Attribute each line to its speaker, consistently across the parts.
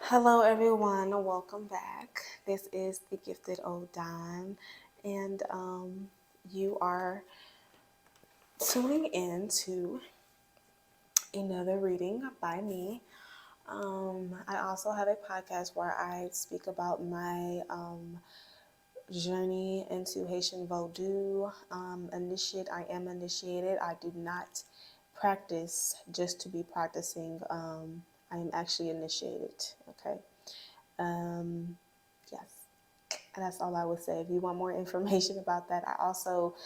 Speaker 1: Hello, everyone. Welcome back. This is the Gifted ODAN, and you are tuning in to another reading by me. I also have a podcast where I speak about my journey into Haitian Vodu. I am initiated. I do not practice just to be practicing. I am actually initiated. Okay. Yes. And that's all I would say. If you want more information about that, I also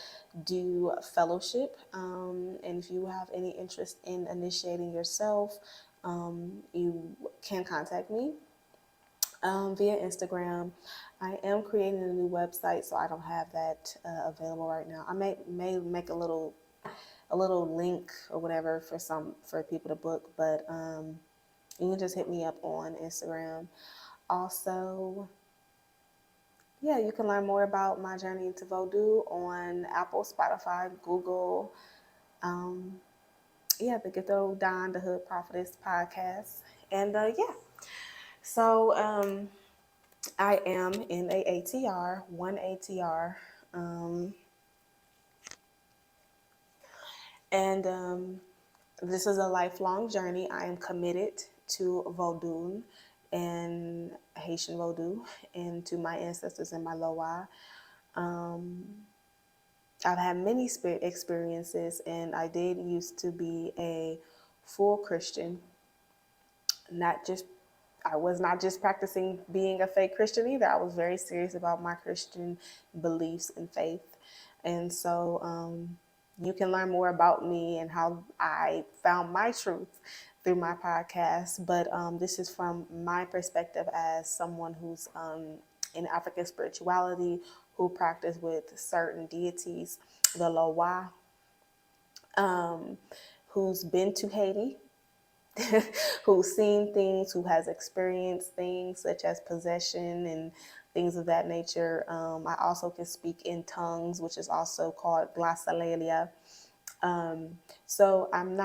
Speaker 1: do fellowship. And if you have any interest in initiating yourself, you can contact me via Instagram. I am creating a new website, so I don't have that available right now. I may make a little link or whatever for people to book, but you can just hit me up on Instagram. Also, yeah, you can learn more about my journey into Voodoo on Apple, Spotify, Google. Um, the Gifted ODAN, the Hood Prophetess podcast. And so I am in a ATR, one ATR. And this is a lifelong journey. I am committed to Vodun and Haitian Vodu and to my ancestors in my Loa. I've had many spirit experiences, and I did used to be a full Christian. I was not just practicing being a fake Christian either. I was very serious about my Christian beliefs and faith. And so you can learn more about me and how I found my truth through my podcast. But this is from my perspective as someone who's in African spirituality, who practice with certain deities, the Loa, who's been to Haiti, who's seen things, who has experienced things such as possession and things of that nature. I also can speak in tongues, which is also called glossolalia. So I'm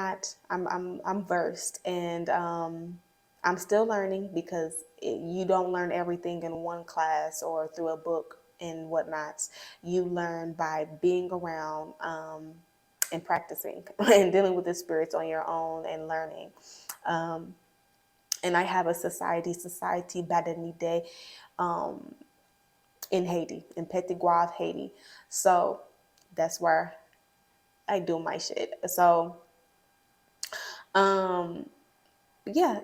Speaker 1: versed, and I'm still learning because you don't learn everything in one class or through a book and whatnot. You learn by being around and practicing and dealing with the spirits on your own and learning. And I have a Society Badanide in Haiti, in Petit Guave, Haiti. So that's where I do my shit. So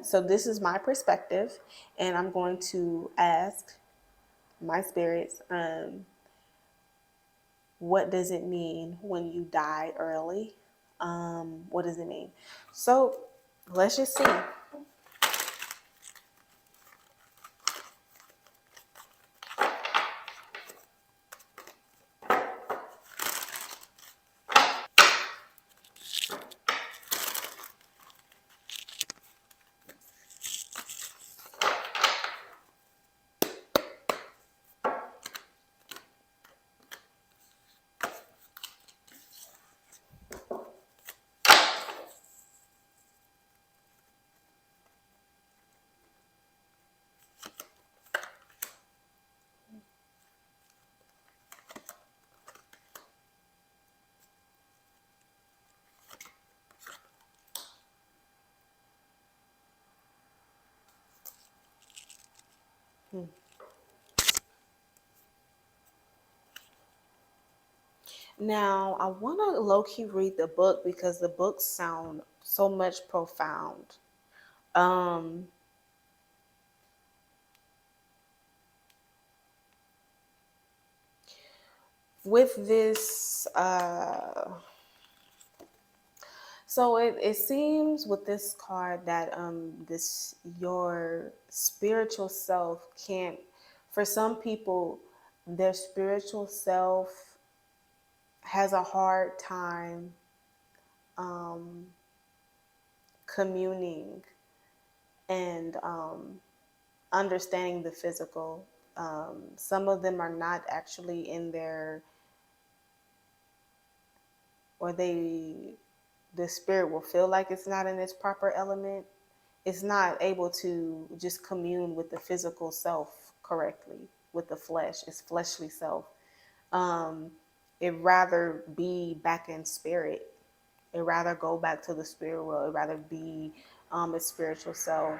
Speaker 1: so this is my perspective, and I'm going to ask my spirits, what does it mean when you die early? What does it mean? So let's just see. Now, I want to low-key read the book because the books sound so much profound. Um, with this, so it seems with this card that this your spiritual self can't, for some people, their spiritual self has a hard time communing and understanding the physical. Some of them are not actually in their, or the spirit will feel like it's not in its proper element, it's not able to just commune with the physical self correctly, with the flesh, its fleshly self. Um, it rather be back in spirit. It rather go back to the spirit world. It rather be its spiritual self.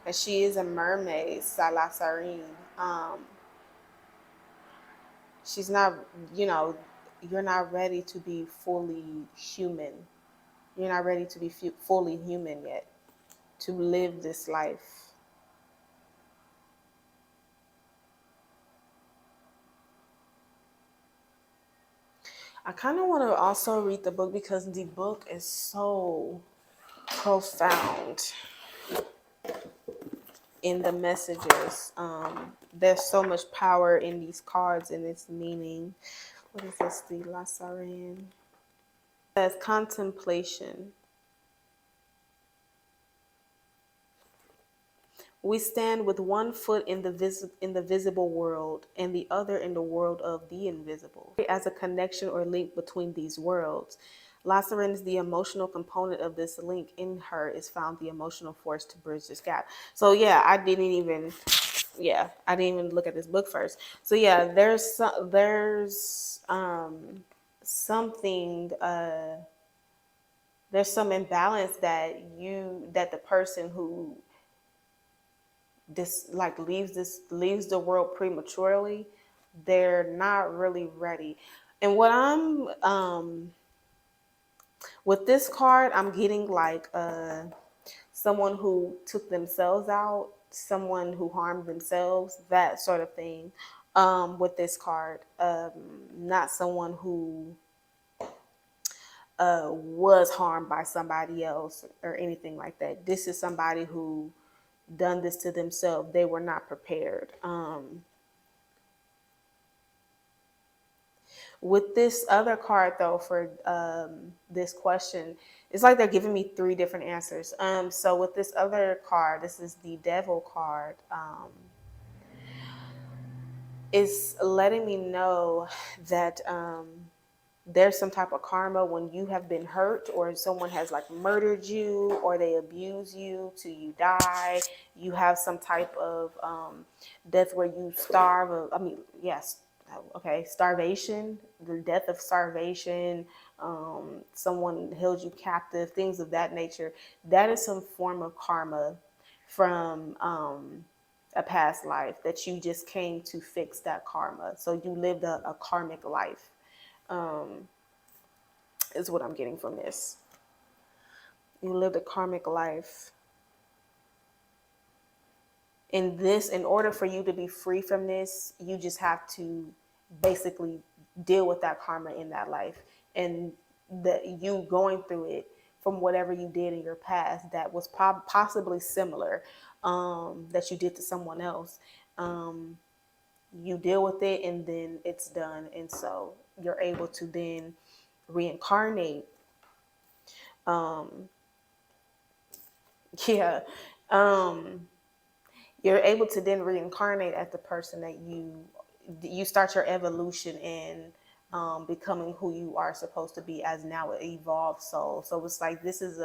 Speaker 1: And she is a mermaid, Salasarine. She's not, you know, you're not ready to be fully human. You're not ready to be fully human yet, to live this life. I kind of want to also read the book because the book is so profound in the messages. There's so much power in these cards and its meaning. What is this? The Lasarin. It says contemplation. We stand with one foot in the visible world and the other in the world of the invisible. As a connection or link between these worlds, Lacerin is the emotional component of this link. In her is found the emotional force to bridge this gap. So yeah, I didn't even look at this book first. So yeah, something there's some imbalance that the person who leaves the world prematurely, they're not really ready. And what I'm with this card, I'm getting like someone who took themselves out, someone who harmed themselves, that sort of thing. With this card, not someone who was harmed by somebody else or anything like that. This is somebody who done this to themselves. They were not prepared. With this other card, though, for this question, it's like they're giving me three different answers. So with this other card, this is the Devil card. It's letting me know that there's some type of karma when you have been hurt or someone has like murdered you or they abuse you till you die. You have some type of death where you starve. Yes, okay, starvation, the death of starvation. Someone held you captive, things of that nature. That is some form of karma from a past life that you just came to fix that karma. So you lived a karmic life. Is what I'm getting from this. You lived a karmic life. In order for you to be free from this, you just have to basically deal with that karma in that life. And that you going through it from whatever you did in your past that was possibly similar, that you did to someone else. You deal with it and then it's done. And so you're able to then reincarnate. Yeah. You're able to then reincarnate as the person that you start your evolution in, becoming who you are supposed to be as now an evolved soul. So it's like this is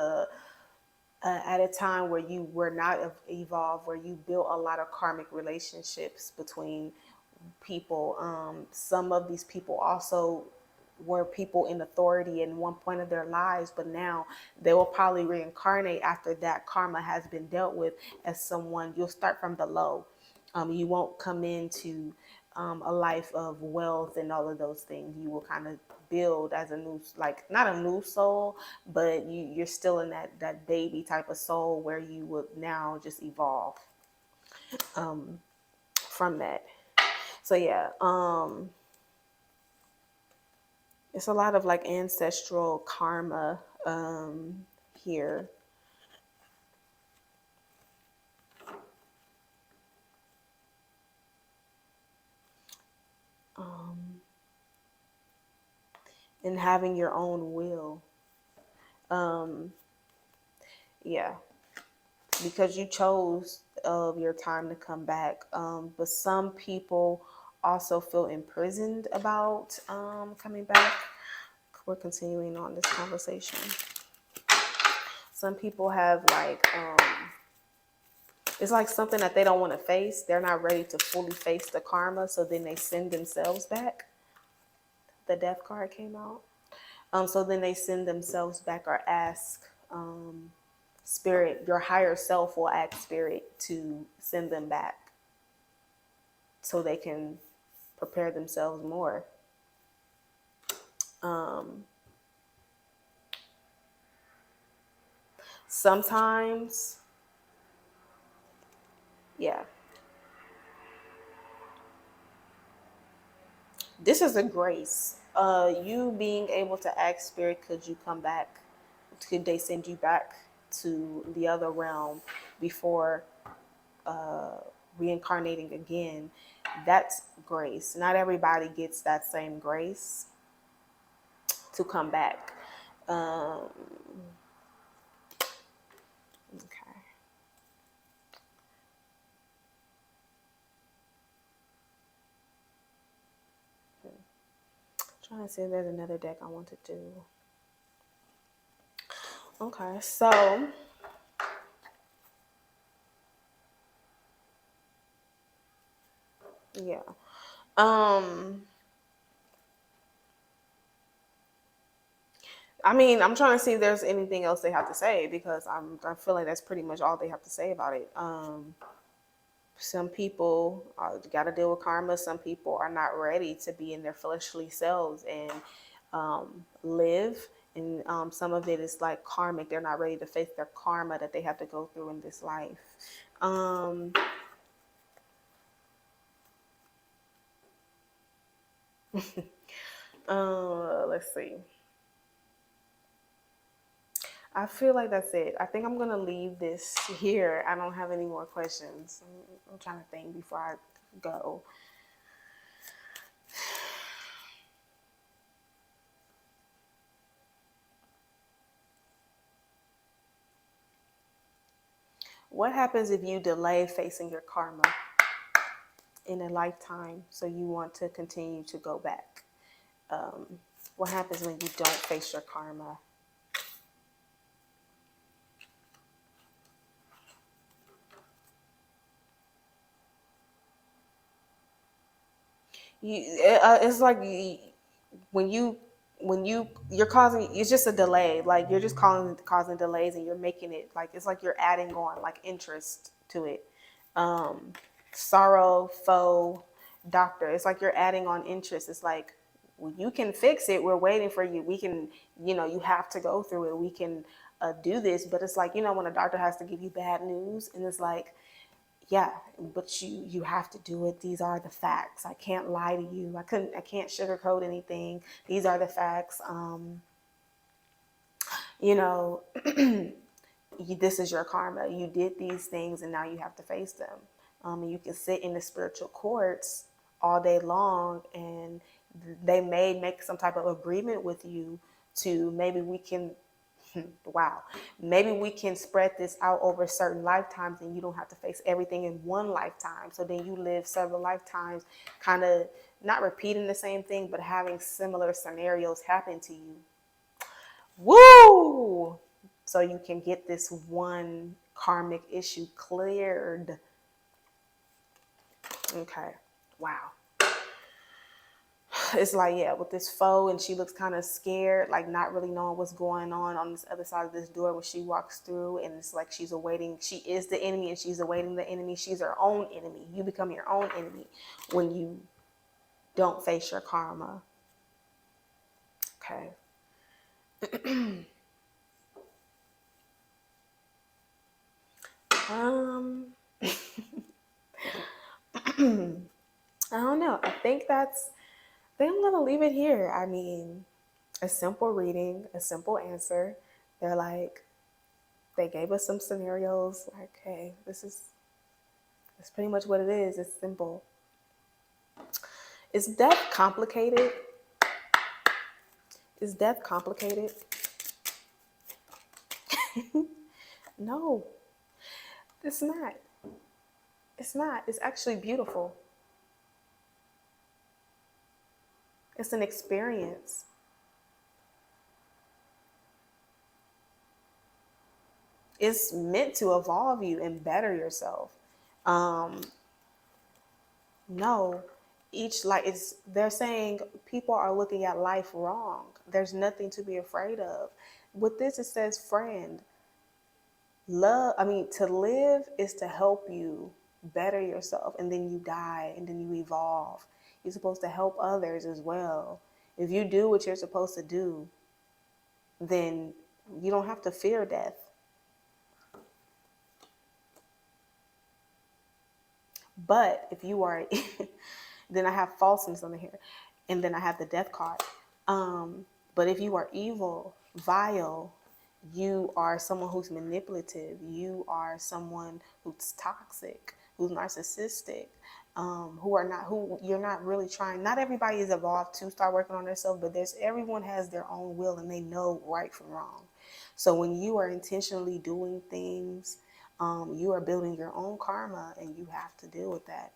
Speaker 1: at a time where you were not evolved, where you built a lot of karmic relationships between people. Some of these people also were people in authority in one point of their lives, but now they will probably reincarnate after that karma has been dealt with as someone. You'll start from the low. You won't come into a life of wealth and all of those things. You will kind of build as a new, like not a new soul, but you're still in that baby type of soul where you would now just evolve from that. So yeah, it's a lot of like ancestral karma here. And having your own will. Yeah, because you chose of your time to come back. But some people also feel imprisoned about coming back. We're continuing on this conversation. Some people have like, it's like something that they don't want to face. They're not ready to fully face the karma, so then they send themselves back. The death card came out. So then they send themselves back or ask spirit, your higher self will ask spirit to send them back so they can prepare themselves more. Sometimes, yeah. This is a grace. You being able to ask spirit, could you come back? Could they send you back to the other realm before reincarnating again? That's grace. Not everybody gets that same grace to come back. Okay. Trying to see if there's another deck I want to do. Okay, so yeah. I mean, I'm trying to see if there's anything else they have to say, because I feel like that's pretty much all they have to say about it. Some people got to deal with karma. Some people are not ready to be in their fleshly selves and live. And some of it is like karmic. They're not ready to face their karma that they have to go through in this life. Let's see. I feel like that's it. I think I'm going to leave this here. I don't have any more questions. I'm trying to think before I go. What happens if you delay facing your karma in a lifetime, so you want to continue to go back? What happens when you don't face your karma? It's like when you're causing, it's just a delay. Like you're just causing delays, and you're making it like, it's like you're adding on like interest to it. Sorrow, foe, doctor. It's like you're adding on interest. It's like, well, you can fix it. We're waiting for you. We can, you have to go through it. We can do this. But it's like, when a doctor has to give you bad news, and it's like, yeah, but you have to do it. These are the facts. I can't lie to you. I can't sugarcoat anything. These are the facts. This is your karma. You did these things, and now you have to face them. And you can sit in the spiritual courts all day long, and they may make some type of agreement with you to, maybe we can wow, maybe we can spread this out over certain lifetimes, and you don't have to face everything in one lifetime. So then you live several lifetimes, kind of not repeating the same thing, but having similar scenarios happen to you. Woo! So you can get this one karmic issue cleared. Okay. Wow. It's like, yeah, with this foe, and she looks kind of scared, like not really knowing what's going on this other side of this door when she walks through. And it's like she is the enemy, and she's awaiting the enemy. She's her own enemy. You become your own enemy when you don't face your karma. Okay. I don't know. I think I'm going to leave it here. I mean, a simple reading, a simple answer. They're like, they gave us some scenarios. Like, hey, that's pretty much what it is. It's simple. Is death complicated? Is death complicated? No, it's not. It's not. It's actually beautiful. It's an experience. It's meant to evolve you and better yourself. No, they're saying people are looking at life wrong. There's nothing to be afraid of. With this, it says, friend, to live is to help you better yourself, and then you die, and then you evolve. You're supposed to help others as well. If you do what you're supposed to do, then you don't have to fear death. But if you are, then I have falseness on here, and then I have the death card. But if you are evil, vile, you are someone who's manipulative, you are someone who's toxic, who's narcissistic, who you're not really trying. Not everybody is evolved to start working on themselves, but everyone has their own will and they know right from wrong. So when you are intentionally doing things, you are building your own karma, and you have to deal with that.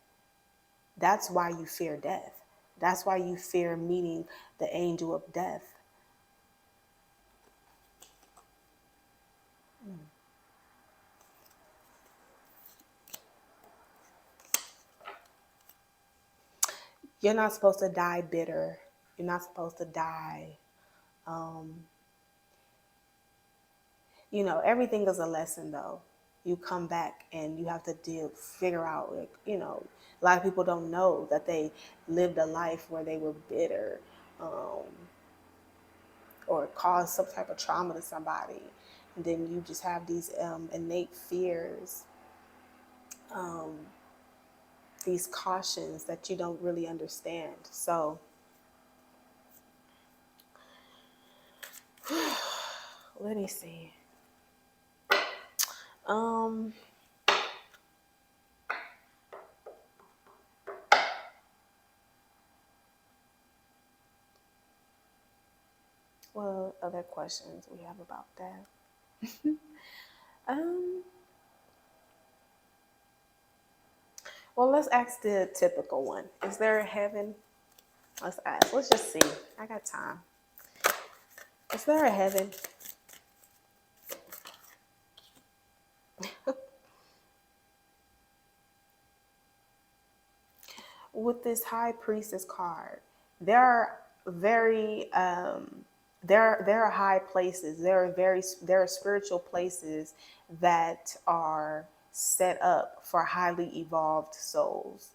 Speaker 1: That's why you fear death. That's why you fear meeting the angel of death. You're not supposed to die bitter. You're not supposed to die. Everything is a lesson, though. You come back and you have to figure out, a lot of people don't know that they lived a life where they were bitter, or caused some type of trauma to somebody. And then you just have these innate fears, these cautions that you don't really understand. So let me see. What other questions we have about that? Well, let's ask the typical one. Is there a heaven? Let's ask. Let's just see. I got time. Is there a heaven? With this High Priestess card, there are there are high places. There are spiritual places that are set up for highly evolved souls.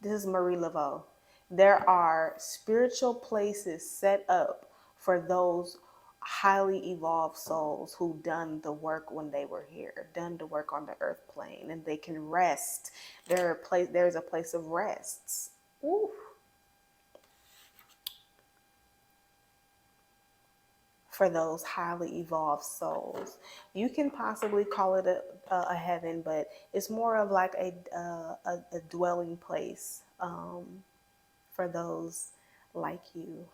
Speaker 1: This is Marie Laveau. There are spiritual places set up for those highly evolved souls who done the work when they were here, done the work on the earth plane, and they can rest. There's a place of rests. Ooh. For those highly evolved souls. You can possibly call it a heaven, but it's more of like a dwelling place for those like you.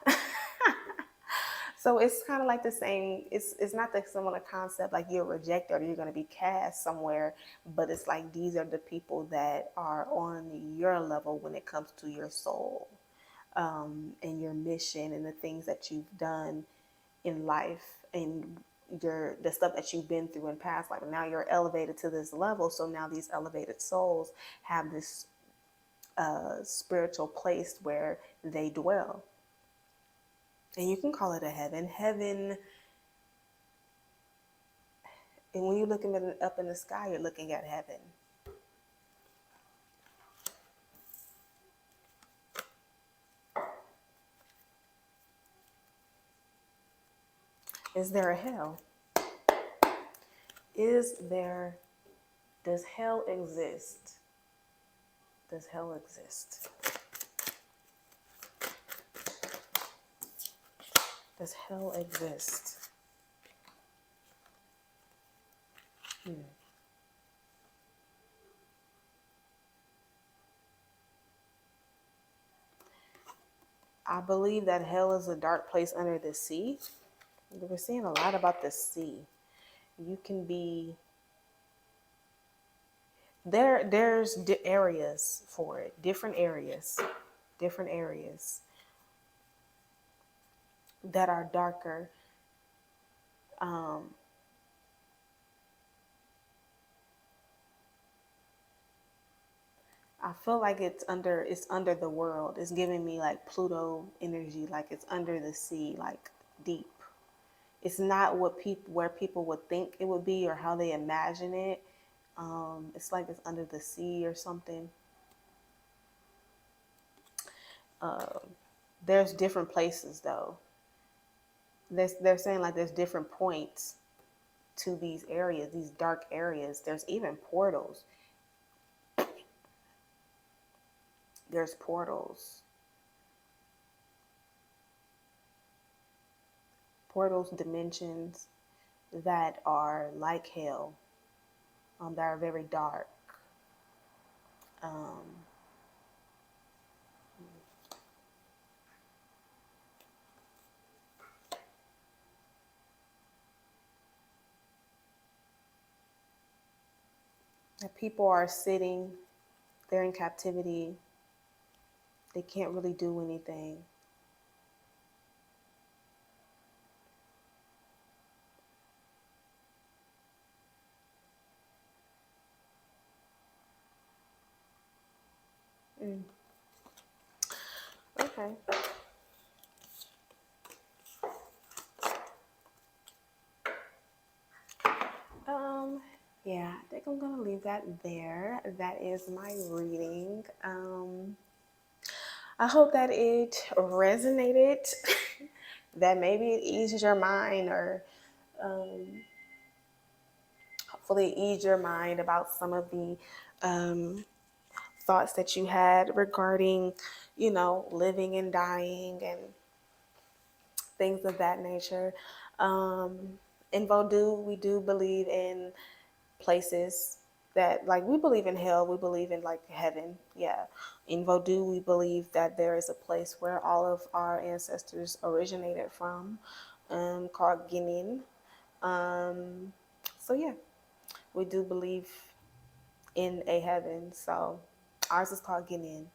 Speaker 1: So it's kind of like the same. It's not the similar concept like you're rejected or you're going to be cast somewhere, but it's like these are the people that are on your level when it comes to your soul, and your mission and the things that you've done in life and the stuff that you've been through in past life. Now you're elevated to this level, so now these elevated souls have this spiritual place where they dwell. And you can call it a heaven. Heaven, and when you're looking up in the sky, you're looking at heaven. Is there a hell? Does hell exist? Does hell exist? Does hell exist? I believe that hell is a dark place under the sea. We're seeing a lot about the sea. You can be there's areas for it, different areas that are darker. Um, I feel like it's under the world. It's giving me like Pluto energy, like it's under the sea, like deep. It's not what people where people would think it would be or how they imagine it. It's like it's under the sea or something. Uh, there's different places though. They're saying like there's different points to these areas, these dark areas. There's even portals. There's portals, dimensions that are like hell, that are very dark. Um, that people are sitting, they're in captivity, they can't really do anything. Mm, okay. Um, yeah, I think I'm gonna leave that there. That is my reading. I hope that it resonated, that maybe it eases your mind or um, hopefully ease your mind about some of the um, thoughts that you had regarding, living and dying and things of that nature. Um, in Vodou, we do believe in places that, like, we believe in hell, we believe in like heaven. Yeah. In Vodou, we believe that there is a place where all of our ancestors originated from, called Guinin. Um, so, yeah, we do believe in a heaven. So, ours is called Guinin.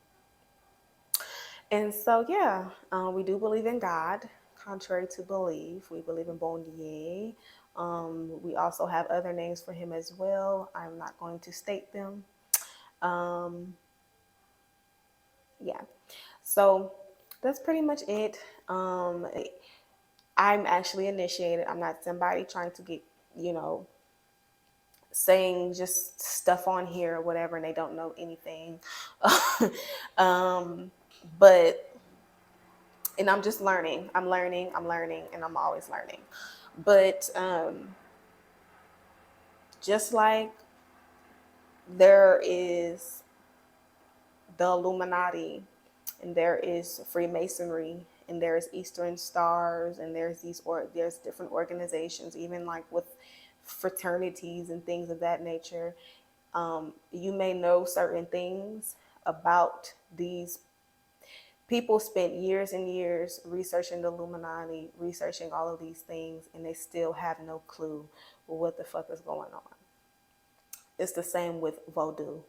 Speaker 1: And so, yeah, we do believe in God, contrary to belief. We believe in Bon Dieu. We also have other names for him as well. I'm not going to state them. Um, yeah. So that's pretty much it. I'm actually initiated. I'm not somebody trying to get, you know, saying just stuff on here or whatever, and they don't know anything. um, but and I'm just learning. I'm learning, and I'm always learning. But just like there is the Illuminati, and there is Freemasonry, and there's Eastern Stars, and there's different organizations, even like with fraternities and things of that nature. You may know certain things about these people. Spent years and years researching the Illuminati, researching all of these things, and they still have no clue what the fuck is going on. It's the same with Vodou.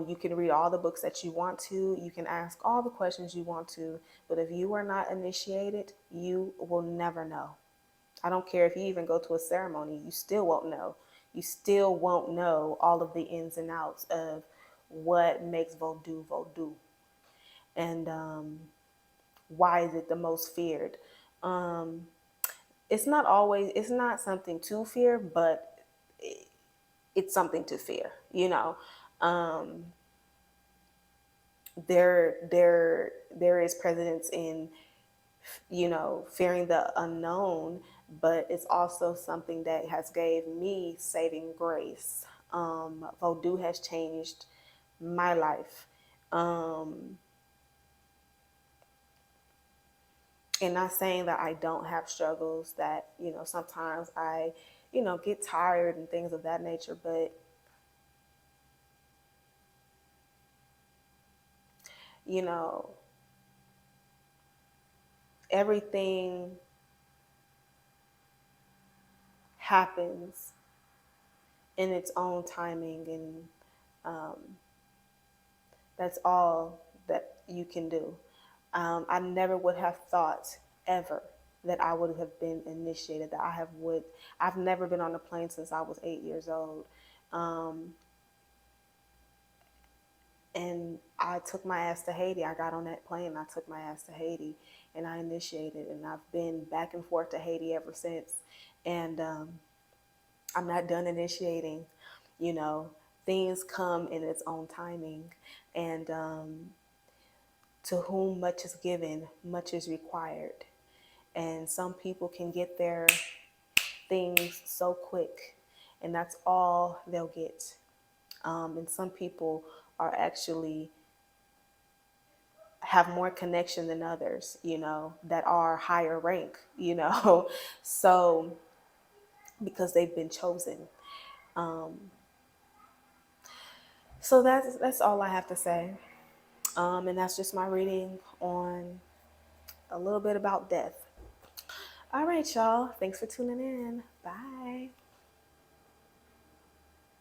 Speaker 1: You can read all the books that you want to, you can ask all the questions you want to, but if you are not initiated, you will never know. I don't care if you even go to a ceremony, you still won't know. You still won't know all of the ins and outs of what makes Vodou Vodou. And why is it the most feared? Um, it's not something to fear, but it's something to fear, you know. Um, there is precedence in, fearing the unknown, but it's also something that has gave me saving grace. Vodou has changed my life. Um, and not saying that I don't have struggles, that, sometimes I, get tired and things of that nature, but, you know, everything happens in its own timing, and um, that's all that you can do. I never would have thought ever. that I would have been initiated, that I've never been on a plane since I was 8 years old. And I took my ass to Haiti. I got on that plane, I took my ass to Haiti, and I initiated, and I've been back and forth to Haiti ever since. And I'm not done initiating. You know, things come in its own timing, and to whom much is given, much is required. And some people can get their things so quick, and that's all they'll get. And some people are actually have more connection than others, you know, that are higher rank, you know, so because they've been chosen. Um, so that's all I have to say, and that's just my reading on a little bit about death. All right, y'all. Thanks for tuning in. Bye.